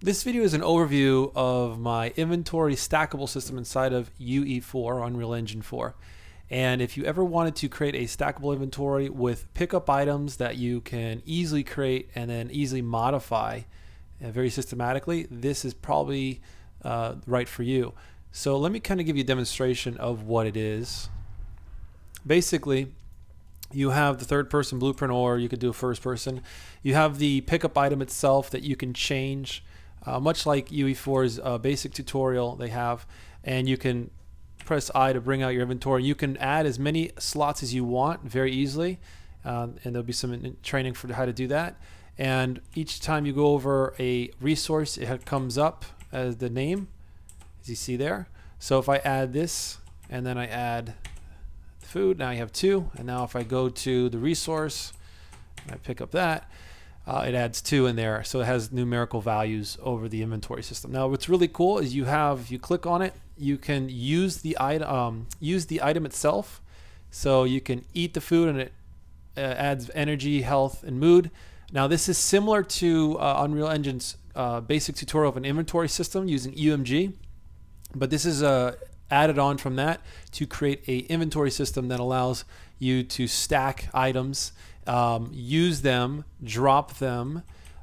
This video is an overview of my inventory stackable system inside of UE4, Unreal Engine 4. And if you ever wanted to create a stackable inventory with pickup items that you can easily create and then easily modify very systematically, this is probably right for you. So let me kind of give you a demonstration of what it is. Basically, you have the third person blueprint, or you could do a first person. You have the pickup item itself that you can change. Much like UE4's basic tutorial they have, and you can press I to bring out your inventory. You can add as many slots as you want very easily, and there'll be some training for how to do that. And each time you go over a resource, it comes up as the name, as you see there. So if I add this and then I add food, now you have 2. And now if I go to the resource and I pick up that, it adds 2 in there, so it has numerical values over the inventory system. Now, what's really cool is if you click on it, you can use the item itself. So you can eat the food, and it adds energy, health, and mood. Now, this is similar to Unreal Engine's basic tutorial of an inventory system using UMG, but this is added on from that to create a inventory system that allows you to stack items. Use them, drop them.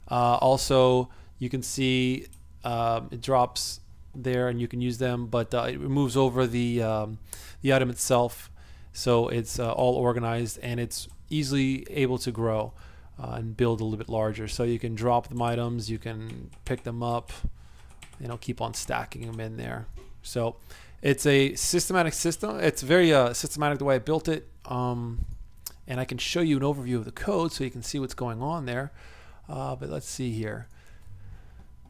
Also, you can see it drops there, and you can use them, but it moves over the item itself, so it's all organized and it's easily able to grow and build a little bit larger. So you can drop them items, you can pick them up, keep on stacking them in there. So it's a systematic system. It's very systematic the way I built it. And I can show you an overview of the code so you can see what's going on there. But let's see here.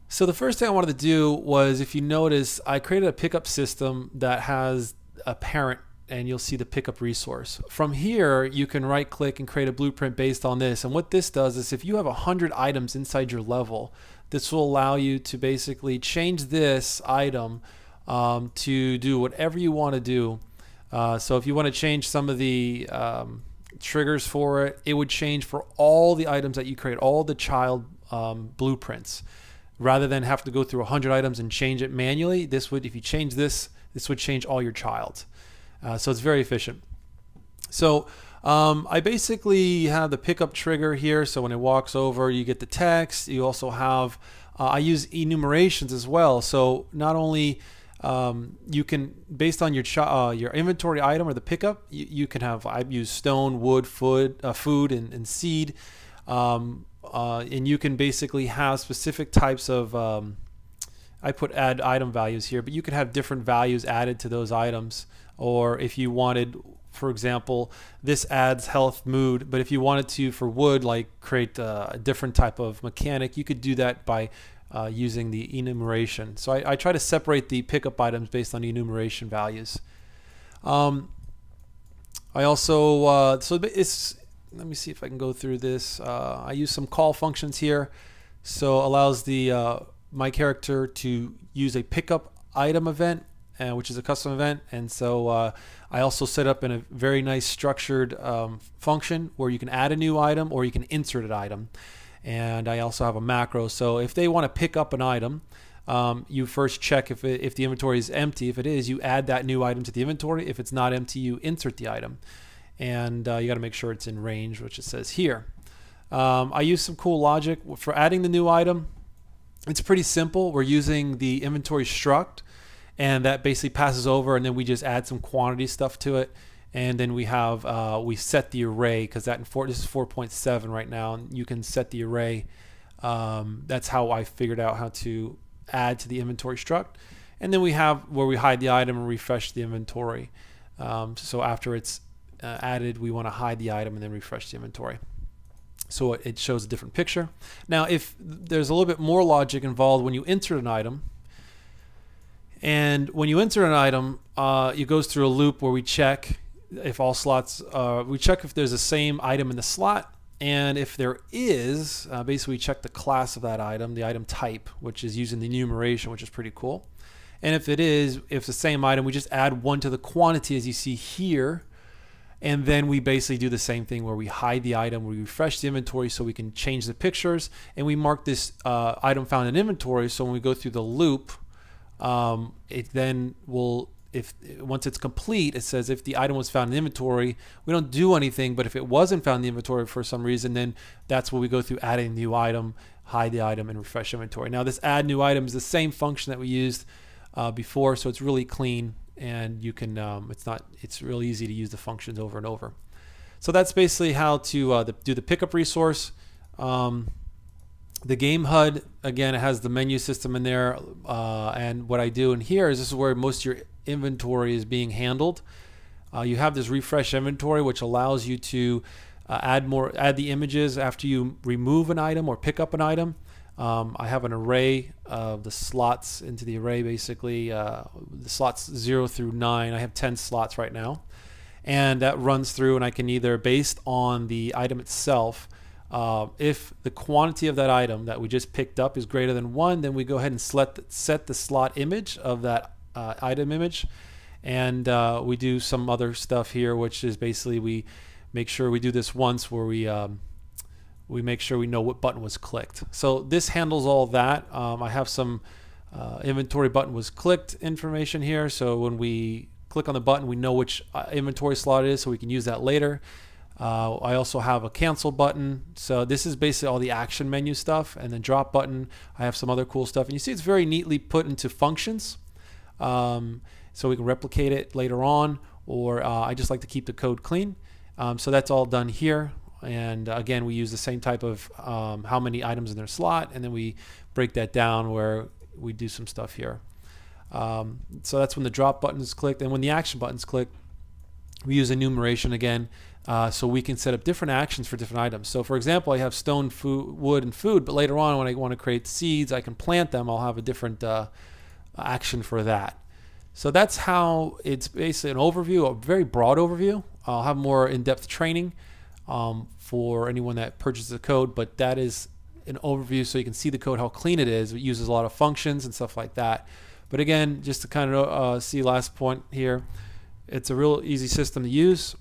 So the first thing I wanted to do was, if you notice, I created a pickup system that has a parent, and you'll see the pickup resource. From here, you can right click and create a blueprint based on this. And what this does is, if you have 100 items inside your level, this will allow you to basically change this item to do whatever you want to do. So if you want to change some of the triggers for it, it would change for all the items that you create, all the child blueprints, rather than have to go through 100 items and change it manually. This would, if you change this would change all your child. So it's very efficient. So I basically have the pickup trigger here, so when it walks over, you get the text. You also have I use enumerations as well, so not only you can, based on your inventory item or the pickup, you can have, I've used stone, wood, food, and seed, and you can basically have specific types of, I put add item values here, but you can have different values added to those items. Or if you wanted, for example, this adds health, mood, but if you wanted to, for wood, like create a different type of mechanic, you could do that by using the enumeration. So I try to separate the pickup items based on enumeration values. I also, let me see if I can go through this. I use some call functions here. So allows my character to use a pickup item event, which is a custom event. And so I also set up in a very nice structured function where you can add a new item or you can insert an item. And I also have a macro. So if they want to pick up an item, you first check if the inventory is empty. If it is, you add that new item to the inventory. If it's not empty, you insert the item. And you got to make sure it's in range, which it says here. I use some cool logic for adding the new item. It's pretty simple. We're using the inventory struct, and that basically passes over, and then we just add some quantity stuff to it. And then we have we set the array, because this is 4.7 right now, and you can set the array. That's how I figured out how to add to the inventory struct. And then we have where we hide the item and refresh the inventory. So after it's added, we want to hide the item and then refresh the inventory. So it shows a different picture. Now, if there's a little bit more logic involved when you insert an item, and when you insert an item, it goes through a loop where we check if all slots, we check if there's the same item in the slot, and if there is, basically we check the class of that item, the item type, which is using the enumeration, which is pretty cool. And if it is, if it's the same item, we just add 1 to the quantity, as you see here. And then we basically do the same thing where we hide the item, we refresh the inventory so we can change the pictures, and we mark this item found in inventory. So when we go through the loop, it then will, once it's complete, it says if the item was found in inventory, we don't do anything, but if it wasn't found in the inventory for some reason, then that's where we go through adding a new item, hide the item, and refresh inventory. Now this add new item is the same function that we used before, so it's really clean, and you can it's really easy to use the functions over and over. So that's basically how to do the pickup resource. The game HUD, again, it has the menu system in there, and what I do in here is this is where most of your inventory is being handled. You have this refresh inventory, which allows you to add the images after you remove an item or pick up an item. I have an array of the slots into the array, basically the slots 0 through 9. I have 10 slots right now, and that runs through, and I can either, based on the item itself, if the quantity of that item that we just picked up is greater than 1, then we go ahead and set the slot image of that item image, and we do some other stuff here, which is basically we make sure we do this once where we make sure we know what button was clicked. So this handles all that. I have some inventory button was clicked information here, so when we click on the button we know which inventory slot it is, so we can use that later. I also have a cancel button, so this is basically all the action menu stuff, and then drop button, I have some other cool stuff, and you see it's very neatly put into functions, so we can replicate it later on, or I just like to keep the code clean. So that's all done here, and again we use the same type of how many items in their slot, and then we break that down where we do some stuff here. So that's when the drop button is clicked, and when the action button is clicked, we use enumeration again, so we can set up different actions for different items. So for example, I have stone, food, wood, and food, but later on when I want to create seeds, I can plant them. I'll have a different action for that. So that's how it's basically an overview, a very broad overview. I'll have more in-depth training for anyone that purchases the code, but that is an overview so you can see the code, how clean it is. It uses a lot of functions and stuff like that. But again, just to kind of see last point here, it's a real easy system to use.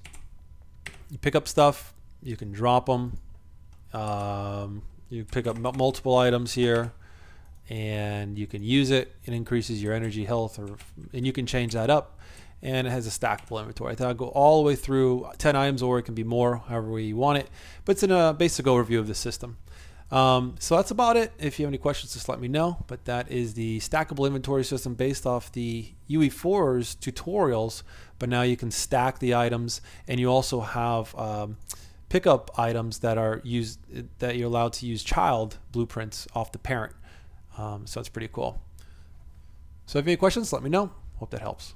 You pick up stuff, you can drop them, you pick up multiple items here, and you can use it. It increases your energy, health, and you can change that up. And it has a stackable inventory. I thought I'd go all the way through 10 items, or it can be more, however you want it. But it's in a basic overview of the system. So that's about it. If you have any questions, just let me know. But that is the stackable inventory system based off the UE4's tutorials. But now you can stack the items, and you also have pickup items that are used, that you're allowed to use child blueprints off the parent. So it's pretty cool. So if you have any questions, let me know. Hope that helps.